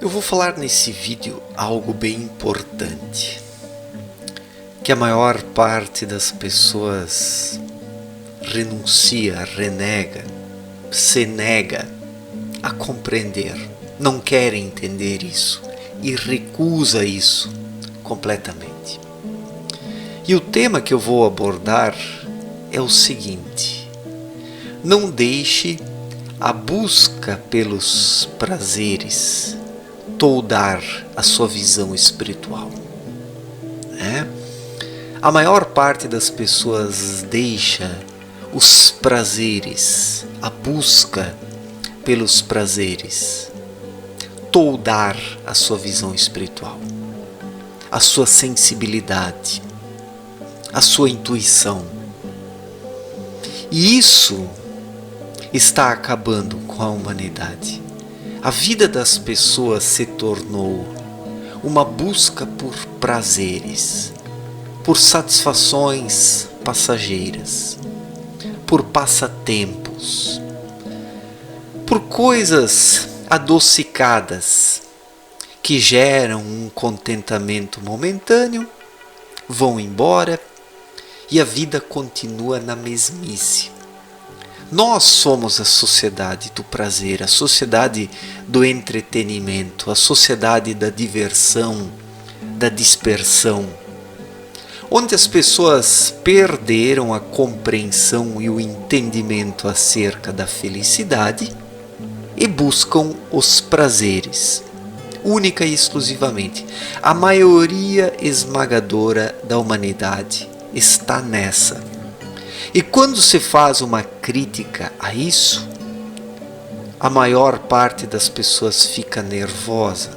Eu vou falar nesse vídeo algo bem importante, que a maior parte das pessoas renuncia, renega, se nega a compreender, não quer entender isso e recusa isso completamente. E o tema que eu vou abordar é o seguinte: não deixe a busca pelos prazeres toldar a sua visão espiritual. A maior parte das pessoas deixa os prazeres, a busca pelos prazeres, toldar a sua visão espiritual, a sua sensibilidade, a sua intuição. E isso está acabando com a humanidade. A vida das pessoas se tornou uma busca por prazeres, por satisfações passageiras, por passatempos, por coisas adocicadas que geram um contentamento momentâneo, vão embora e a vida continua na mesmice. Nós somos a sociedade do prazer, a sociedade do entretenimento, a sociedade da diversão, da dispersão, onde as pessoas perderam a compreensão e o entendimento acerca da felicidade e buscam os prazeres, única e exclusivamente. A maioria esmagadora da humanidade está nessa. E quando se faz uma crítica a isso, a maior parte das pessoas fica nervosa,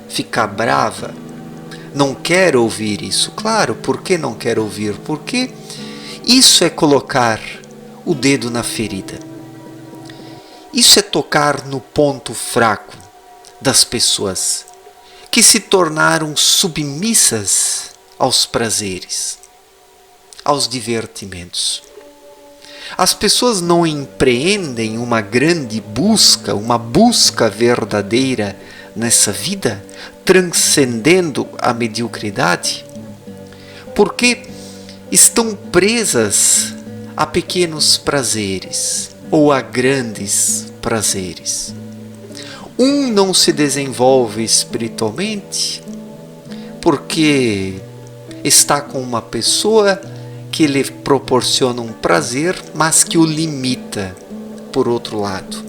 fica brava, não quer ouvir isso. Claro, por que não quer ouvir? Porque isso é colocar o dedo na ferida. Isso é tocar no ponto fraco das pessoas que se tornaram submissas aos prazeres, aos divertimentos. As pessoas não empreendem uma grande busca, uma busca verdadeira nessa vida, transcendendo a mediocridade, porque estão presas a pequenos prazeres ou a grandes prazeres. Um não se desenvolve espiritualmente porque está com uma pessoa que lhe proporciona um prazer, mas que o limita, por outro lado.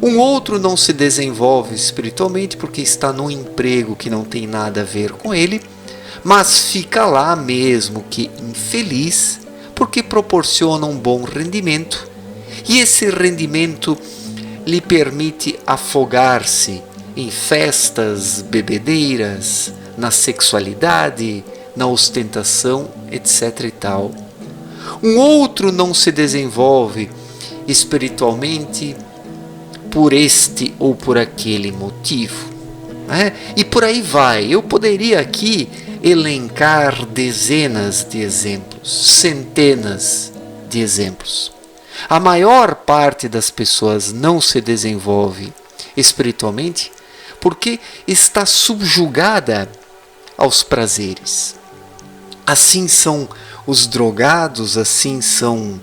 Um outro não se desenvolve espiritualmente porque está num emprego que não tem nada a ver com ele, mas fica lá mesmo que infeliz, porque proporciona um bom rendimento, e esse rendimento lhe permite afogar-se em festas, bebedeiras, na sexualidade, na ostentação, etc. e tal. Um outro não se desenvolve espiritualmente por este ou por aquele motivo, E por aí vai. Eu poderia aqui elencar dezenas de exemplos, centenas de exemplos. A maior parte das pessoas não se desenvolve espiritualmente porque está subjugada aos prazeres. Assim são os drogados, assim são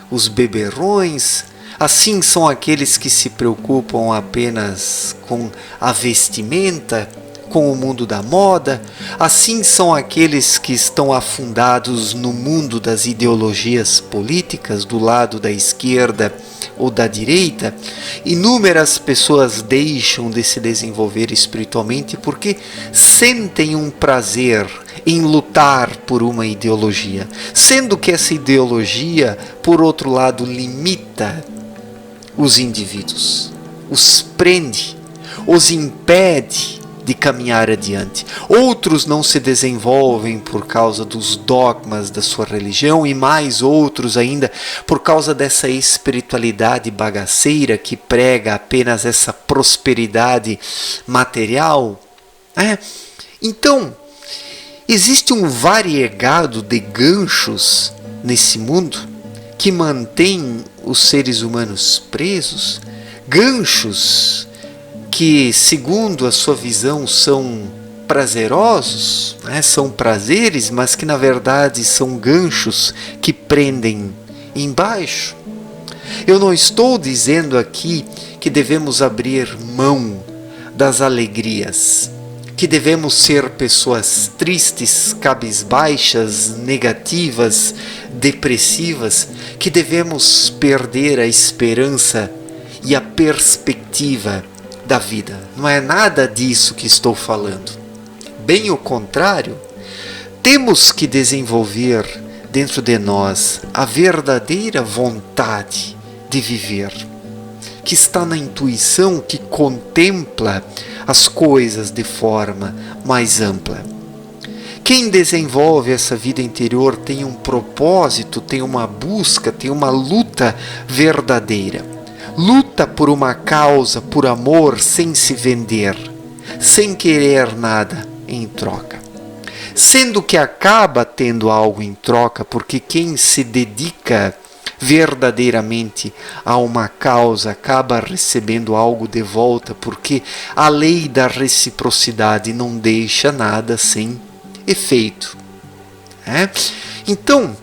os beberrões, assim são aqueles que se preocupam apenas com a vestimenta, com o mundo da moda, assim são aqueles que estão afundados no mundo das ideologias políticas, do lado da esquerda ou da direita. Inúmeras pessoas deixam de se desenvolver espiritualmente porque sentem um prazer em lutar por uma ideologia, sendo que essa ideologia, por outro lado, limita os indivíduos, os prende, os impede de caminhar adiante. Outros não se desenvolvem por causa dos dogmas da sua religião, e mais outros ainda por causa dessa espiritualidade bagaceira que prega apenas essa prosperidade material. Então, existe um variegado de ganchos nesse mundo que mantém os seres humanos presos, ganchos que, segundo a sua visão, são prazerosos, né? São prazeres, mas que na verdade são ganchos que prendem embaixo. Eu não estou dizendo aqui que devemos abrir mão das alegrias, que devemos ser pessoas tristes, cabisbaixas, negativas, depressivas, que devemos perder a esperança e a perspectiva da vida. Não é nada disso que estou falando. Bem o contrário, temos que desenvolver dentro de nós a verdadeira vontade de viver, que está na intuição que contempla as coisas de forma mais ampla. Quem desenvolve essa vida interior tem um propósito, tem uma busca, tem uma luta verdadeira. Luta por uma causa, por amor, sem se vender, sem querer nada em troca. Sendo que acaba tendo algo em troca, porque quem se dedica verdadeiramente a uma causa acaba recebendo algo de volta, porque a lei da reciprocidade não deixa nada sem efeito. Então,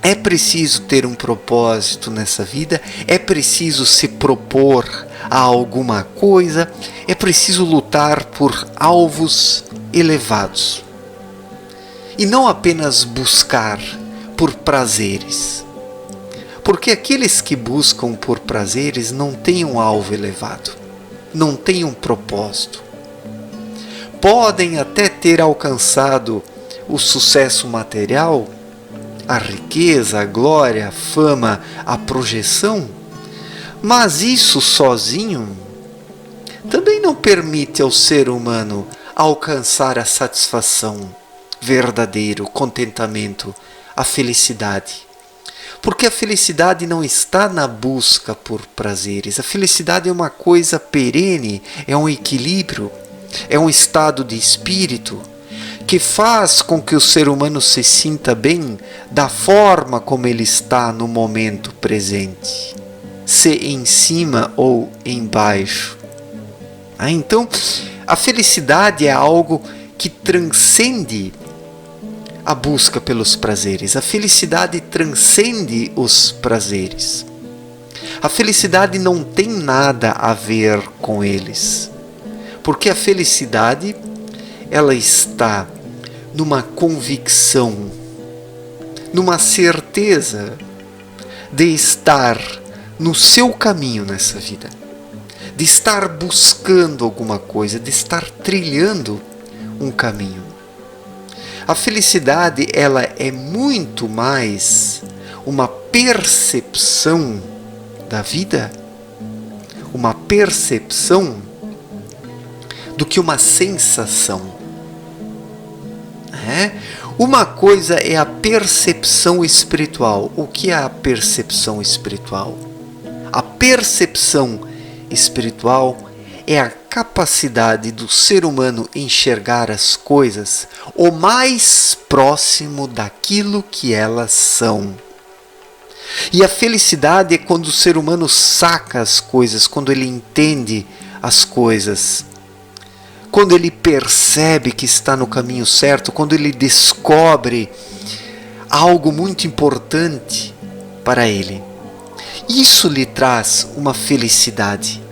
é preciso ter um propósito nessa vida, é preciso se propor a alguma coisa, é preciso lutar por alvos elevados. E não apenas buscar por prazeres. Porque aqueles que buscam por prazeres não têm um alvo elevado, não têm um propósito. Podem até ter alcançado o sucesso material, a riqueza, a glória, a fama, a projeção, mas isso sozinho também não permite ao ser humano alcançar a satisfação verdadeira, o contentamento, a felicidade. Porque a felicidade não está na busca por prazeres. A felicidade é uma coisa perene, é um equilíbrio, é um estado de espírito que faz com que o ser humano se sinta bem da forma como ele está no momento presente, se em cima ou embaixo. Então, a felicidade é algo que transcende a busca pelos prazeres. A felicidade transcende os prazeres. A felicidade não tem nada a ver com eles, porque a felicidade ela está numa convicção, numa certeza de estar no seu caminho nessa vida, de estar buscando alguma coisa, de estar trilhando um caminho. A felicidade ela é muito mais uma percepção da vida, uma percepção do que uma sensação. Uma coisa é a percepção espiritual. O que é a percepção espiritual? A percepção espiritual é a capacidade do ser humano enxergar as coisas o mais próximo daquilo que elas são. E a felicidade é quando o ser humano saca as coisas, quando ele entende as coisas, quando ele percebe que está no caminho certo, quando ele descobre algo muito importante para ele. Isso lhe traz uma felicidade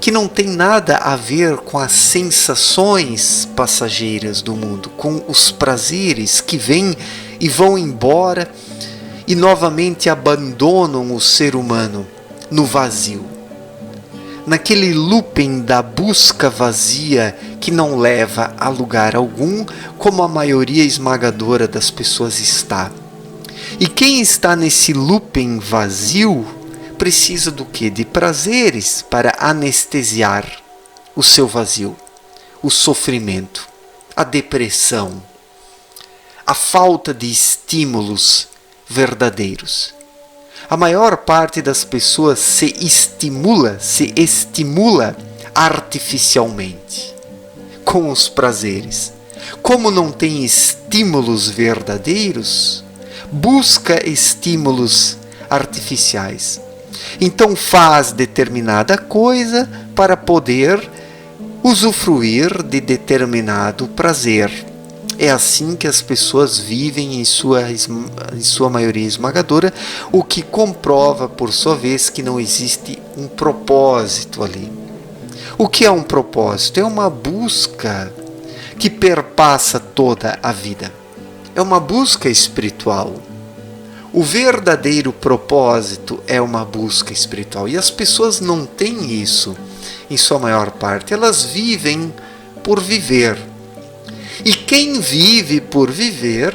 que não tem nada a ver com as sensações passageiras do mundo, com os prazeres que vêm e vão embora e novamente abandonam o ser humano no vazio, naquele looping da busca vazia que não leva a lugar algum, como a maioria esmagadora das pessoas está. E quem está nesse looping vazio precisa do quê? De prazeres para anestesiar o seu vazio, o sofrimento, a depressão, a falta de estímulos verdadeiros. A maior parte das pessoas se estimula artificialmente com os prazeres. Como não tem estímulos verdadeiros, busca estímulos artificiais. Então faz determinada coisa para poder usufruir de determinado prazer. É assim que as pessoas vivem em sua maioria esmagadora, o que comprova, por sua vez, que não existe um propósito ali. O que é um propósito? É uma busca que perpassa toda a vida. É uma busca espiritual. O verdadeiro propósito é uma busca espiritual. E as pessoas não têm isso em sua maior parte. Elas vivem por viver. E quem vive por viver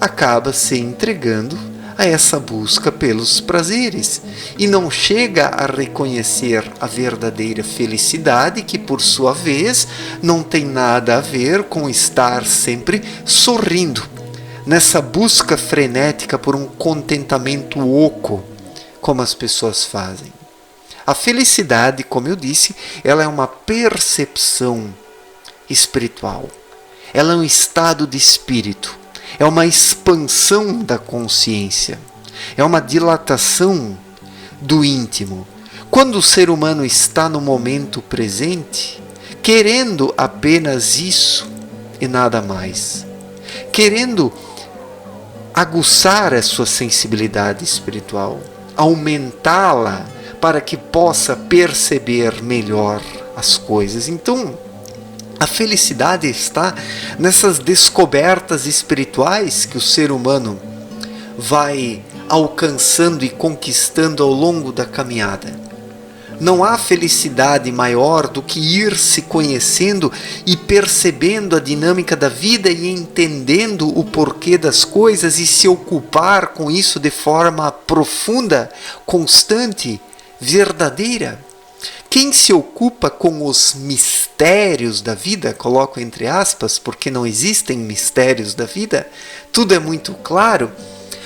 acaba se entregando a essa busca pelos prazeres e não chega a reconhecer a verdadeira felicidade, que por sua vez não tem nada a ver com estar sempre sorrindo, nessa busca frenética por um contentamento oco, como as pessoas fazem. A felicidade, como eu disse, ela é uma percepção espiritual. Ela é um estado de espírito, é uma expansão da consciência, é uma dilatação do íntimo. Quando o ser humano está no momento presente, querendo apenas isso e nada mais, querendo aguçar a sua sensibilidade espiritual, aumentá-la para que possa perceber melhor as coisas. Então, a felicidade está nessas descobertas espirituais que o ser humano vai alcançando e conquistando ao longo da caminhada. Não há felicidade maior do que ir se conhecendo e percebendo a dinâmica da vida e entendendo o porquê das coisas e se ocupar com isso de forma profunda, constante, verdadeira. Quem se ocupa com os mistérios da vida, coloco entre aspas, porque não existem mistérios da vida, tudo é muito claro.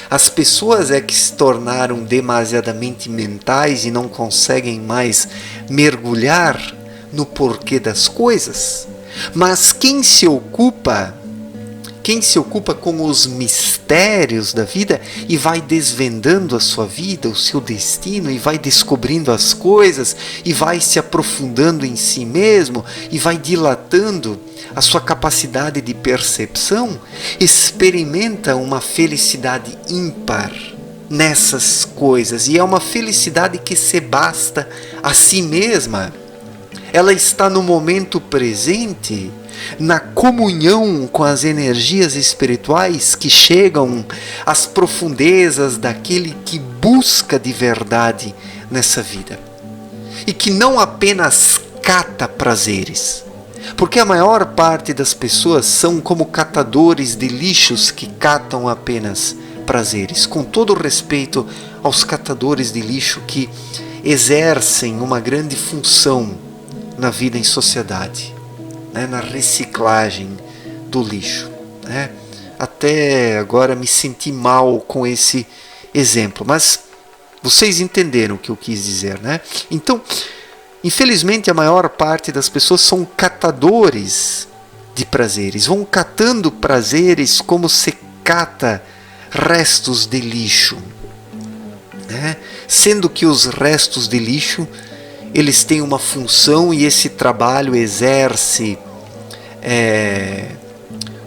As pessoas é que se tornaram demasiadamente mentais e não conseguem mais mergulhar no porquê das coisas. Mas quem se ocupa com os mistérios da vida e vai desvendando a sua vida, o seu destino, e vai descobrindo as coisas, e vai se aprofundando em si mesmo, e vai dilatando a sua capacidade de percepção, experimenta uma felicidade ímpar nessas coisas, e é uma felicidade que se basta a si mesma. Ela está no momento presente, na comunhão com as energias espirituais que chegam às profundezas daquele que busca de verdade nessa vida. E que não apenas cata prazeres, porque a maior parte das pessoas são como catadores de lixos que catam apenas prazeres, com todo o respeito aos catadores de lixo que exercem uma grande função na vida em sociedade, na reciclagem do lixo. Até agora me senti mal com esse exemplo, mas vocês entenderam o que eu quis dizer, né? Então, infelizmente, a maior parte das pessoas são catadores de prazeres, vão catando prazeres como se cata restos de lixo, sendo que os restos de lixo eles têm uma função e esse trabalho exerce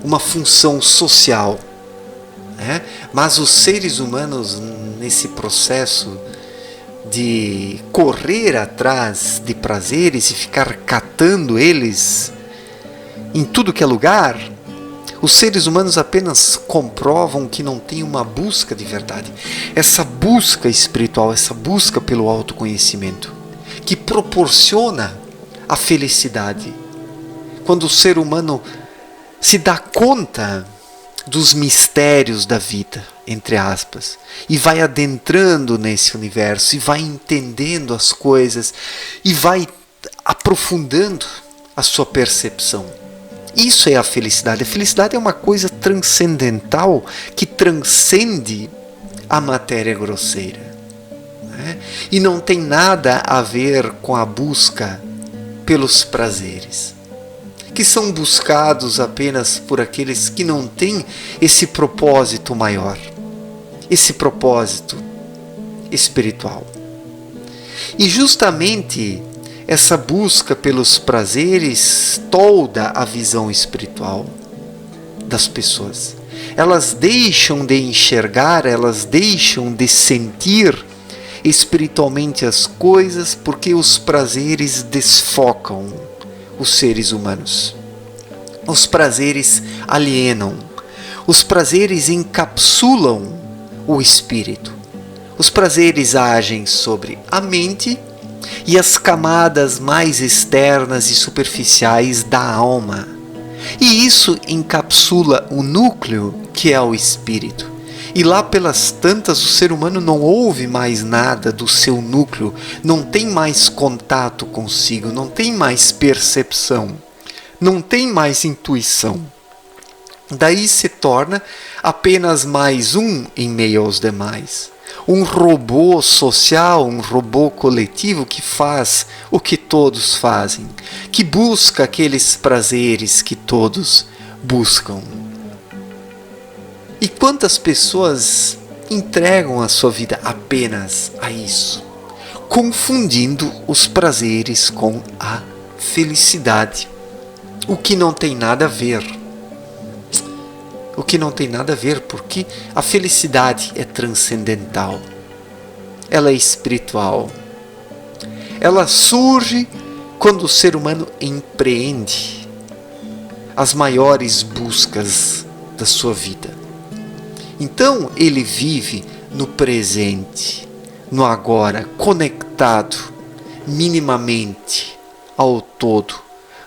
uma função social. Mas os seres humanos, nesse processo de correr atrás de prazeres e ficar catando eles em tudo que é lugar, os seres humanos apenas comprovam que não tem uma busca de verdade. Essa busca espiritual, essa busca pelo autoconhecimento, que proporciona a felicidade. Quando o ser humano se dá conta dos mistérios da vida, entre aspas, e vai adentrando nesse universo, e vai entendendo as coisas, e vai aprofundando a sua percepção. Isso é a felicidade. A felicidade é uma coisa transcendental que transcende a matéria grosseira. E não tem nada a ver com a busca pelos prazeres, que são buscados apenas por aqueles que não têm esse propósito maior, esse propósito espiritual. E justamente essa busca pelos prazeres tolda a visão espiritual das pessoas. Elas deixam de enxergar, elas deixam de sentir espiritualmente as coisas, porque os prazeres desfocam os seres humanos. Os prazeres alienam, os prazeres encapsulam o espírito. Os prazeres agem sobre a mente e as camadas mais externas e superficiais da alma. E isso encapsula o núcleo, que é o espírito. E lá pelas tantas, o ser humano não ouve mais nada do seu núcleo, não tem mais contato consigo, não tem mais percepção, não tem mais intuição. Daí se torna apenas mais um em meio aos demais. Um robô social, um robô coletivo que faz o que todos fazem, que busca aqueles prazeres que todos buscam. E quantas pessoas entregam a sua vida apenas a isso, confundindo os prazeres com a felicidade, o que não tem nada a ver. O que não tem nada a ver, porque a felicidade é transcendental, ela é espiritual. Ela surge quando o ser humano empreende as maiores buscas da sua vida. Então ele vive no presente, no agora, conectado minimamente ao todo,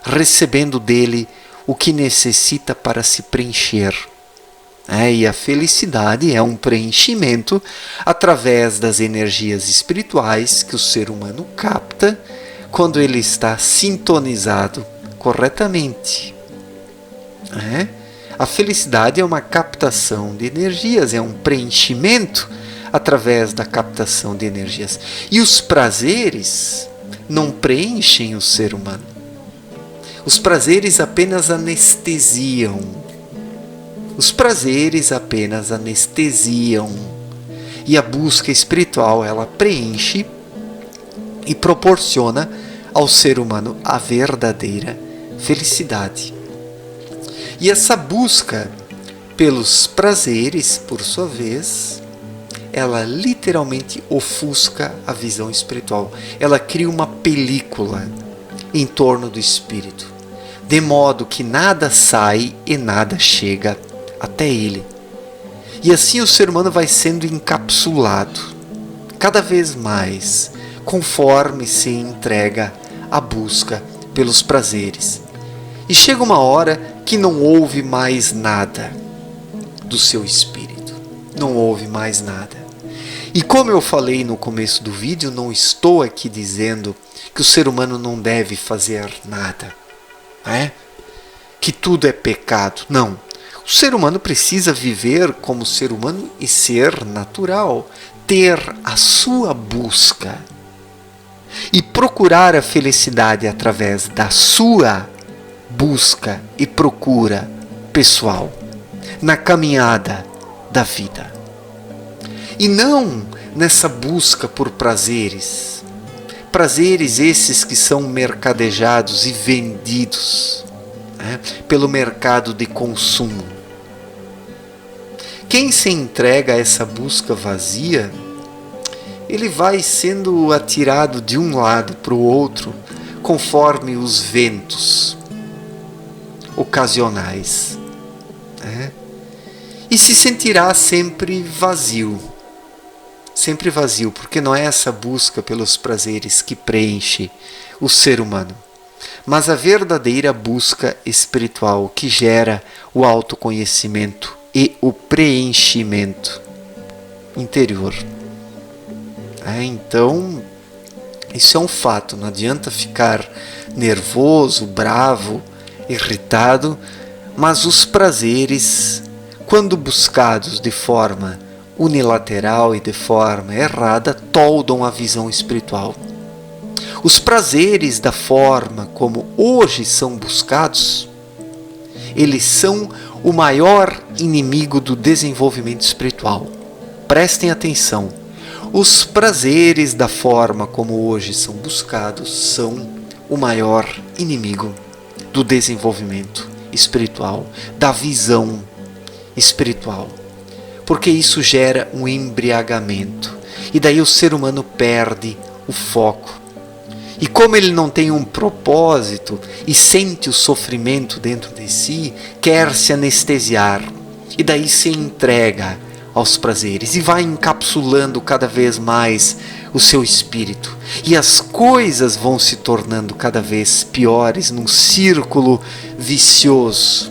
recebendo dele o que necessita para se preencher. E a felicidade é um preenchimento através das energias espirituais que o ser humano capta quando ele está sintonizado corretamente. A felicidade é uma captação de energias, é um preenchimento através da captação de energias. E os prazeres não preenchem o ser humano. Os prazeres apenas anestesiam. Os prazeres apenas anestesiam. E a busca espiritual, ela preenche e proporciona ao ser humano a verdadeira felicidade. E essa busca pelos prazeres, por sua vez, ela literalmente ofusca a visão espiritual. Ela cria uma película em torno do espírito, de modo que nada sai e nada chega até ele. E assim o ser humano vai sendo encapsulado cada vez mais, conforme se entrega à busca pelos prazeres. E chega uma hora que não ouve mais nada do seu espírito, não ouve mais nada. E como eu falei no começo do vídeo, não estou aqui dizendo que o ser humano não deve fazer nada, que tudo é pecado. Não. O ser humano precisa viver como ser humano e ser natural, ter a sua busca e procurar a felicidade através da sua busca e procura pessoal, na caminhada da vida. E não nessa busca por prazeres. Prazeres esses que são mercadejados e vendidos pelo mercado de consumo. Quem se entrega a essa busca vazia, ele vai sendo atirado de um lado para o outro, conforme os ventos ocasionais. E se sentirá sempre vazio, porque não é essa busca pelos prazeres que preenche o ser humano, mas a verdadeira busca espiritual que gera o autoconhecimento e o preenchimento interior. Então, isso é um fato, não adianta ficar nervoso, bravo, irritado, mas os prazeres, quando buscados de forma unilateral e de forma errada, toldam a visão espiritual. Os prazeres da forma como hoje são buscados, eles são o maior inimigo do desenvolvimento espiritual. Prestem atenção. Os prazeres da forma como hoje são buscados são o maior inimigo do desenvolvimento espiritual, da visão espiritual, porque isso gera um embriagamento e daí o ser humano perde o foco. E como ele não tem um propósito e sente o sofrimento dentro de si, quer se anestesiar e daí se entrega aos prazeres e vai encapsulando cada vez mais o seu espírito. E as coisas vão se tornando cada vez piores num círculo vicioso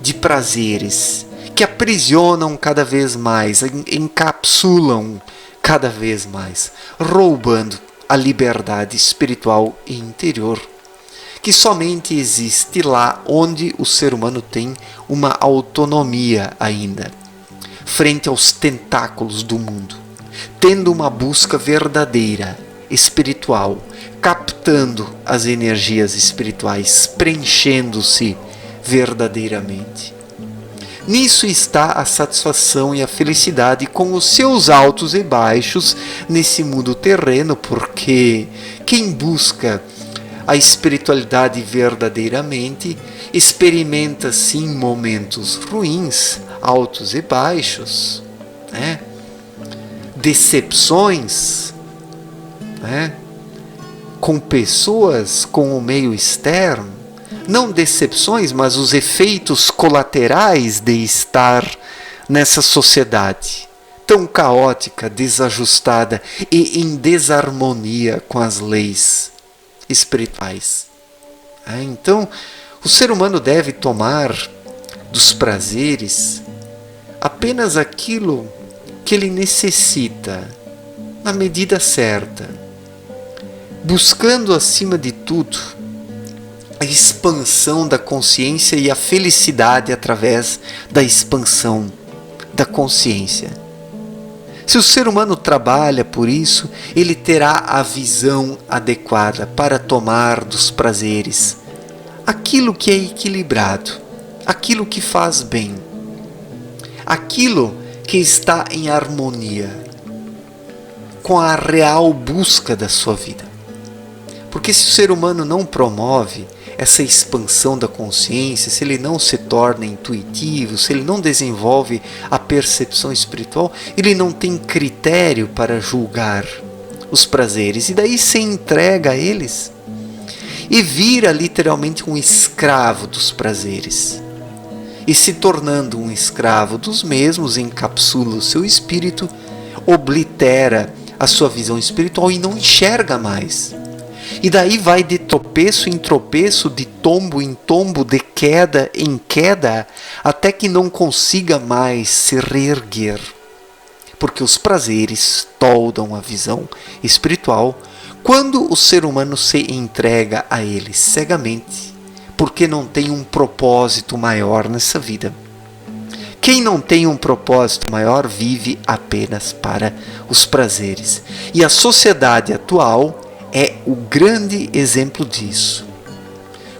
de prazeres que aprisionam cada vez mais, encapsulam cada vez mais, roubando a liberdade espiritual e interior, que somente existe lá onde o ser humano tem uma autonomia ainda, frente aos tentáculos do mundo, tendo uma busca verdadeira, espiritual, captando as energias espirituais, preenchendo-se verdadeiramente. Nisso está a satisfação e a felicidade com os seus altos e baixos nesse mundo terreno, porque quem busca a espiritualidade verdadeiramente experimenta sim momentos ruins, altos e baixos, né? Decepções, né? Com pessoas, com o meio externo. Não decepções, mas os efeitos colaterais de estar nessa sociedade tão caótica, desajustada e em desarmonia com as leis espirituais. Então, o ser humano deve tomar dos prazeres apenas aquilo que ele necessita, na medida certa, buscando acima de tudo a expansão da consciência e a felicidade através da expansão da consciência. Se o ser humano trabalha por isso, ele terá a visão adequada para tomar dos prazeres aquilo que é equilibrado, aquilo que faz bem, aquilo que está em harmonia com a real busca da sua vida. Porque se o ser humano não promove essa expansão da consciência, se ele não se torna intuitivo, se ele não desenvolve a percepção espiritual, ele não tem critério para julgar os prazeres e daí se entrega a eles e vira literalmente um escravo dos prazeres. E se tornando um escravo dos mesmos, encapsula o seu espírito, oblitera a sua visão espiritual e não enxerga mais. E daí vai de tropeço em tropeço, de tombo em tombo, de queda em queda, até que não consiga mais se reerguer. Porque os prazeres toldam a visão espiritual quando o ser humano se entrega a eles cegamente, porque não tem um propósito maior nessa vida. Quem não tem um propósito maior vive apenas para os prazeres. E a sociedade atual é o grande exemplo disso.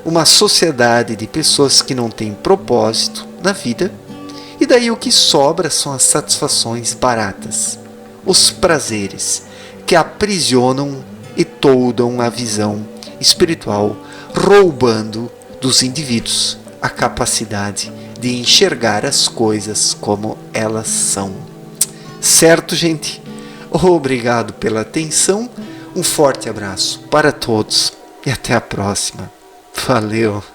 Uma sociedade de pessoas que não têm propósito na vida, e daí o que sobra são as satisfações baratas, os prazeres que aprisionam e toldam a visão espiritual, roubando dos indivíduos a capacidade de enxergar as coisas como elas são. Certo, gente? Obrigado pela atenção. Um forte abraço para todos e até a próxima. Valeu!